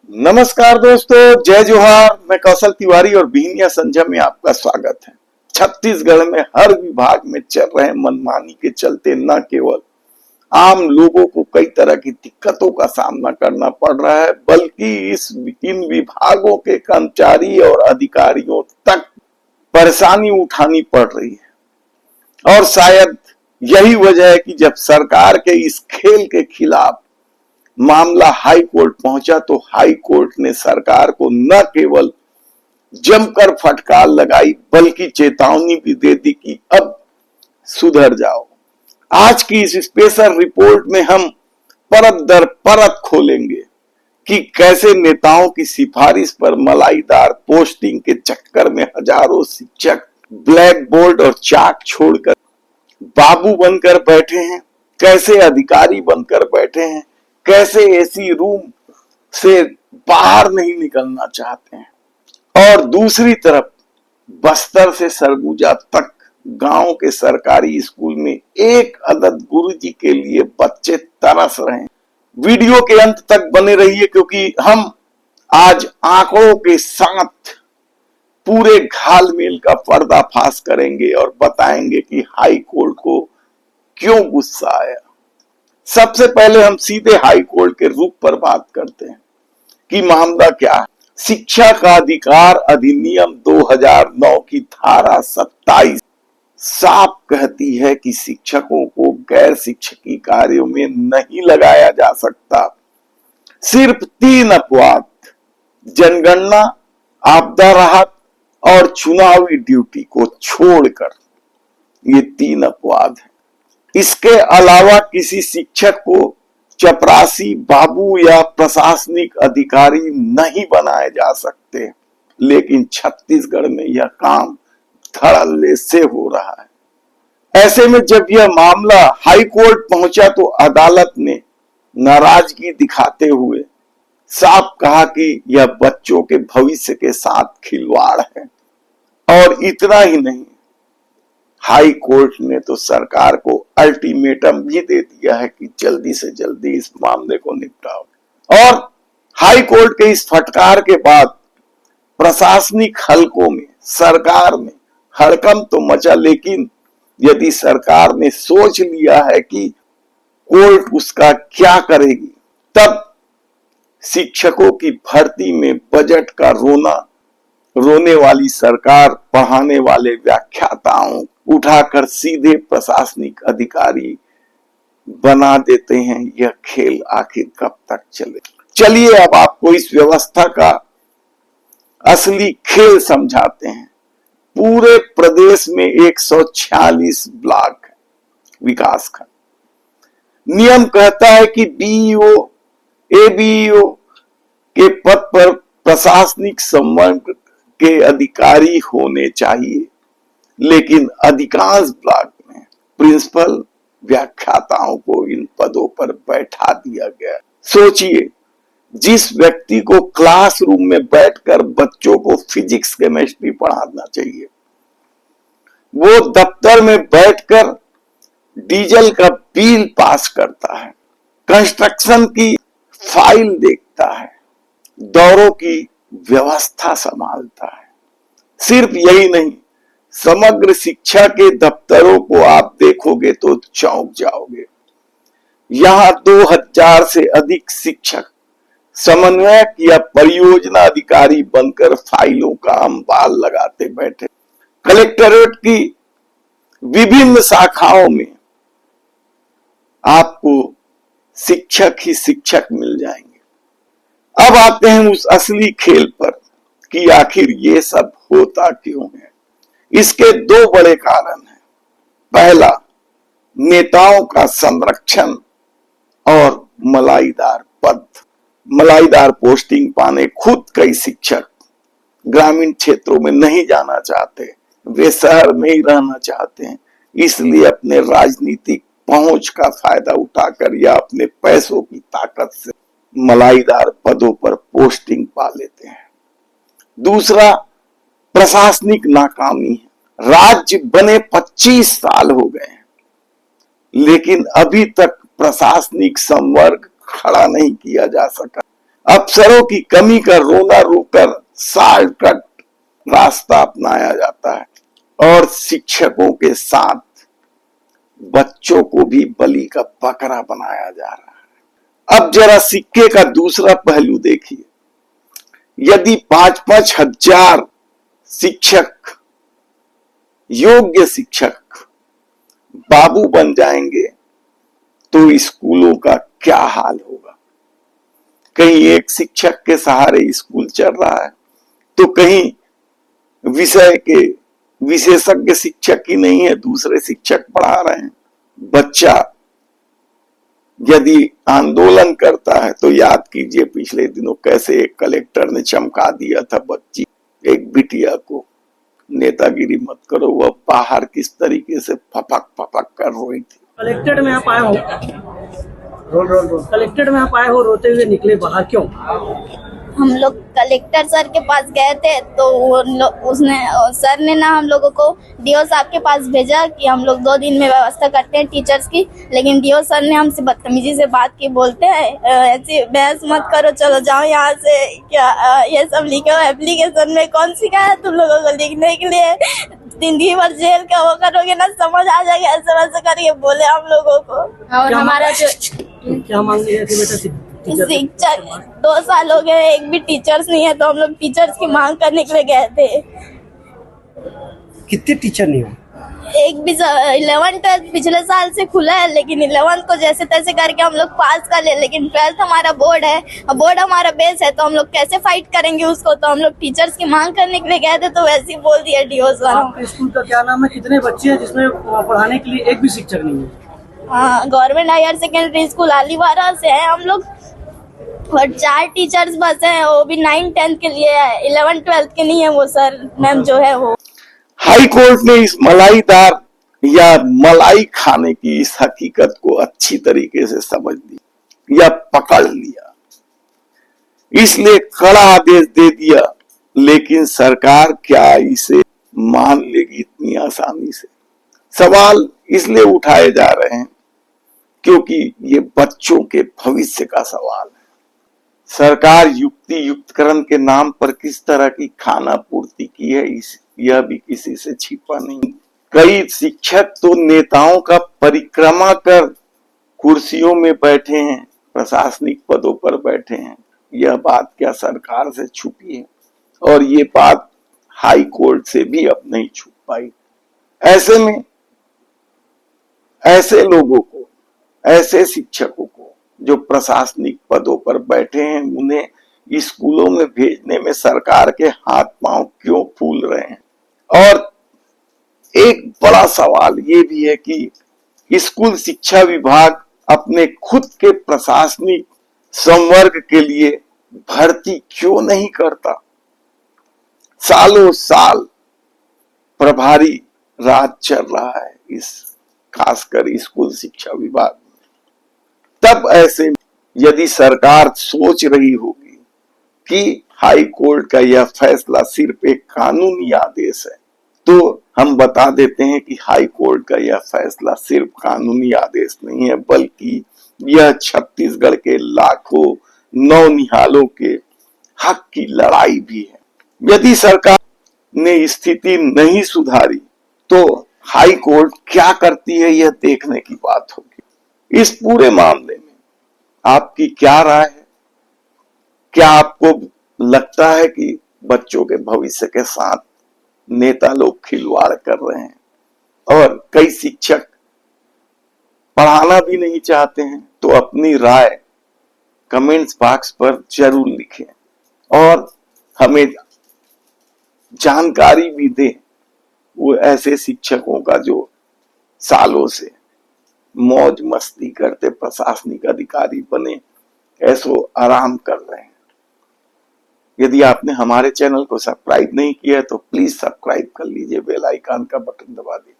नमस्कार दोस्तों, जय जोहार। मैं कौशल तिवारी और बीनिया संजय में आपका स्वागत है। छत्तीसगढ़ में हर विभाग में चल रहे मनमानी के चलते न केवल आम लोगों को कई तरह की दिक्कतों का सामना करना पड़ रहा है, बल्कि इन विभागों के कर्मचारी और अधिकारियों तक परेशानी उठानी पड़ रही है। और शायद यही वजह है कि जब सरकार के इस खेल के खिलाफ मामला हाई कोर्ट पहुंचा तो हाई कोर्ट ने सरकार को न केवल जमकर फटकार लगाई बल्कि चेतावनी भी दे दी कि अब सुधर जाओ। आज की इस स्पेशल रिपोर्ट में हम परत दर परत खोलेंगे कि कैसे नेताओं की सिफारिश पर मलाईदार पोस्टिंग के चक्कर में हजारों शिक्षक ब्लैक बोर्ड और चाक छोड़कर बाबू बनकर बैठे हैं, कैसे अधिकारी बनकर बैठे हैं, कैसे एसी रूम से बाहर नहीं निकलना चाहते हैं। और दूसरी तरफ बस्तर से सरगुजा तक गांव के सरकारी स्कूल में एक अदद गुरुजी के लिए बच्चे तरस रहे हैं। वीडियो के अंत तक बने रहिए क्योंकि हम आज आंकड़ों के साथ पूरे घालमेल का पर्दाफाश करेंगे और बताएंगे कि हाई कोर्ट को क्यों गुस्सा आया। सबसे पहले हम सीधे हाई कोर्ट के रुख पर बात करते हैं कि मामला क्या है। शिक्षा का अधिकार अधिनियम 2009 की धारा 27 साफ कहती है कि शिक्षकों को गैर शिक्षकी कार्यों में नहीं लगाया जा सकता। सिर्फ 3 अपवाद, जनगणना, आपदा राहत और चुनावी ड्यूटी को छोड़कर, ये 3 अपवाद है। इसके अलावा किसी शिक्षक को चपरासी, बाबू या प्रशासनिक अधिकारी नहीं बनाए जा सकते। लेकिन छत्तीसगढ़ में यह काम धड़ल्ले से हो रहा है। ऐसे में जब यह मामला हाई कोर्ट पहुंचा तो अदालत ने नाराजगी दिखाते हुए साफ कहा कि यह बच्चों के भविष्य के साथ खिलवाड़ है। और इतना ही नहीं, हाई कोर्ट ने तो सरकार को अल्टीमेटम भी दे दिया है कि जल्दी से जल्दी इस मामले को निपटाओ। और हाई कोर्ट के इस फटकार के बाद प्रशासनिक हलकों में सरकार में हड़कंप तो मचा, लेकिन यदि सरकार ने सोच लिया है कि कोर्ट उसका क्या करेगी, तब शिक्षकों की भर्ती में बजट का रोने वाली सरकार पढ़ाने वाले व्याख्याताओं उठाकर सीधे प्रशासनिक अधिकारी बना देते हैं। यह खेल आखिर कब तक चले? चलिए अब आपको इस व्यवस्था का असली खेल समझाते हैं। पूरे प्रदेश में 146 ब्लॉक विकास खंड। नियम कहता है कि बीईओ, एबीईओ के पद पर प्रशासनिक संवर्ग के अधिकारी होने चाहिए, लेकिन अधिकांश ब्लॉक में प्रिंसिपल व्याख्याताओं को इन पदों पर बैठा दिया गया। सोचिए, जिस व्यक्ति को क्लासरूम में बैठकर बच्चों को फिजिक्स केमिस्ट्री पढ़ाना चाहिए, वो दफ्तर में बैठकर डीजल का बिल पास करता है, कंस्ट्रक्शन की फाइल देखता है, दौरों की व्यवस्था संभालता है। सिर्फ यही नहीं, समग्र शिक्षा के दफ्तरों को आप देखोगे तो चौंक जाओगे। यहां 2000 से अधिक शिक्षक समन्वयक या परियोजना अधिकारी बनकर फाइलों का अंबाल लगाते बैठे। कलेक्टरेट की विभिन्न शाखाओं में आपको शिक्षक ही शिक्षक मिल जाएंगे। अब आते हैं उस असली खेल पर कि आखिर ये सब होता क्यों है। इसके 2 बड़े कारण हैं। पहला, नेताओं का संरक्षण और मलाईदार पद, मलाईदार पोस्टिंग पाने खुद कई शिक्षक ग्रामीण क्षेत्रों में नहीं जाना चाहते, वे शहर में ही रहना चाहते हैं। इसलिए अपने राजनीतिक पहुंच का फायदा उठाकर या अपने पैसों की ताकत से मलाईदार पदों पर पोस्टिंग पा लेते हैं। दूसरा, प्रशासनिक नाकामी है। राज्य बने 25 साल हो गए हैं, लेकिन अभी तक प्रशासनिक संवर्ग खड़ा नहीं किया जा सका। अफसरों की कमी का रोना रोकर शॉर्टकट रास्ता अपनाया जाता है और शिक्षकों के साथ बच्चों को भी बलि का बकरा बनाया जा रहा है। अब जरा सिक्के का दूसरा पहलू देखिए। यदि 5-5 हजार शिक्षक, योग्य शिक्षक बाबू बन जाएंगे तो स्कूलों का क्या हाल होगा। कहीं एक शिक्षक के सहारे स्कूल चल रहा है तो कहीं विषय के विशेषज्ञ शिक्षक ही नहीं है, दूसरे शिक्षक पढ़ा रहे हैं। बच्चा यदि आंदोलन करता है तो याद कीजिए पिछले दिनों कैसे एक कलेक्टर ने चमका दिया था बच्ची, एक बिटिया को, नेतागिरी मत करो, वह बाहर किस तरीके से फपक फपक कर रोई थी। कलेक्टेड में आप आए हो, कलेक्टेड में आप आए हो, रोते हुए निकले बाहर, क्यों? हम लोग कलेक्टर सर के पास गए थे तो सर ने ना हम लोगों को डीओ साहब के पास भेजा कि हम लोग 2 दिन में व्यवस्था करते हैं टीचर्स की। लेकिन डीओ सर ने हमसे बदतमीजी से बात की, बोलते हैं ऐसी बहस मत करो, चलो जाओ यहाँ से, क्या ये सब लिखो एप्लीकेशन में, कौन सिखाया तुम लोगों को लिखने के लिए, जिंदगी भर जेल का वो करोगे ना, समझ आ जाएगा, ऐसे वैसे करके बोले हम लोगों को। और हमारा जो क्या मांग रही थी बेटा? शिक्षक 2 साल हो गए, एक भी टीचर्स नहीं है, तो हम लोग टीचर्स की मांग करने के लिए गए थे। कितने टीचर नहीं हो? एक भी 11th-12th पिछले साल से खुला है, लेकिन 11th को जैसे तैसे करके हम लोग पास कर ले, लेकिन 12th हमारा बोर्ड है, बोर्ड हमारा बेस है, तो हम लोग कैसे फाइट करेंगे उसको। तो हम लोग टीचर्स की मांग करने के लिए गए थे तो वैसे ही बोल दिया डीओ सर। स्कूल का क्या नाम है, कितने बच्चे हैं जिसमें पढ़ाने के लिए एक भी शिक्षक नहीं है? हाँ, गवर्नमेंट हायर सेकेंडरी स्कूल आलीवारा से है हम लोग, और 4 टीचर्स बस हैं, वो भी 9th-10th के लिए है, 11th-12th के नहीं है वो सर मैम जो है वो। हाई कोर्ट ने इस मलाईदार या मलाई खाने की इस हकीकत को अच्छी तरीके से समझ ली या पकड़ लिया, इसलिए कड़ा आदेश दे दिया। लेकिन सरकार क्या इसे मान लेगी इतनी आसानी से? सवाल इसलिए उठाए जा रहे हैं क्योंकि ये बच्चों के भविष्य का सवाल है। सरकार युक्ति युक्तकरण के नाम पर किस तरह की खाना पूर्ति की है, यह भी किसी से छिपा नहीं। कई शिक्षक तो नेताओं का परिक्रमा कर कुर्सियों में बैठे हैं, प्रशासनिक पदों पर बैठे हैं। यह बात क्या सरकार से छुपी है? और ये बात हाई कोर्ट से भी अब नहीं छुप पाई। ऐसे में ऐसे लोगों को, ऐसे शिक्षकों को जो प्रशासनिक पदों पर बैठे हैं, उन्हें स्कूलों में भेजने में सरकार के हाथ पांव क्यों फूल रहे हैं? और एक बड़ा सवाल ये भी है कि स्कूल शिक्षा विभाग अपने खुद के प्रशासनिक संवर्ग के लिए भर्ती क्यों नहीं करता? सालों साल प्रभारी राज चल रहा है इस खासकर स्कूल शिक्षा विभाग में। तब ऐसे यदि सरकार सोच रही होगी कि हाई कोर्ट का यह फैसला सिर्फ एक कानूनी आदेश है, तो हम बता देते हैं कि हाई कोर्ट का यह फैसला सिर्फ कानूनी आदेश नहीं है, बल्कि यह छत्तीसगढ़ के लाखों नौनिहालों के हक की लड़ाई भी है। यदि सरकार ने स्थिति नहीं सुधारी तो हाई कोर्ट क्या करती है, यह देखने की बात होगी। इस पूरे मामले में आपकी क्या राय है? क्या आपको लगता है कि बच्चों के भविष्य के साथ नेता लोग खिलवाड़ कर रहे हैं और कई शिक्षक पढ़ाना भी नहीं चाहते हैं? तो अपनी राय कमेंट्स बॉक्स पर जरूर लिखें और हमें जानकारी भी दें वो ऐसे शिक्षकों का जो सालों से मौज मस्ती करते प्रशासनिक अधिकारी बने ऐसो आराम कर रहे हैं। यदि आपने हमारे चैनल को सब्सक्राइब नहीं किया है तो प्लीज सब्सक्राइब कर लीजिए, बेल आइकन का बटन दबा दीजिए।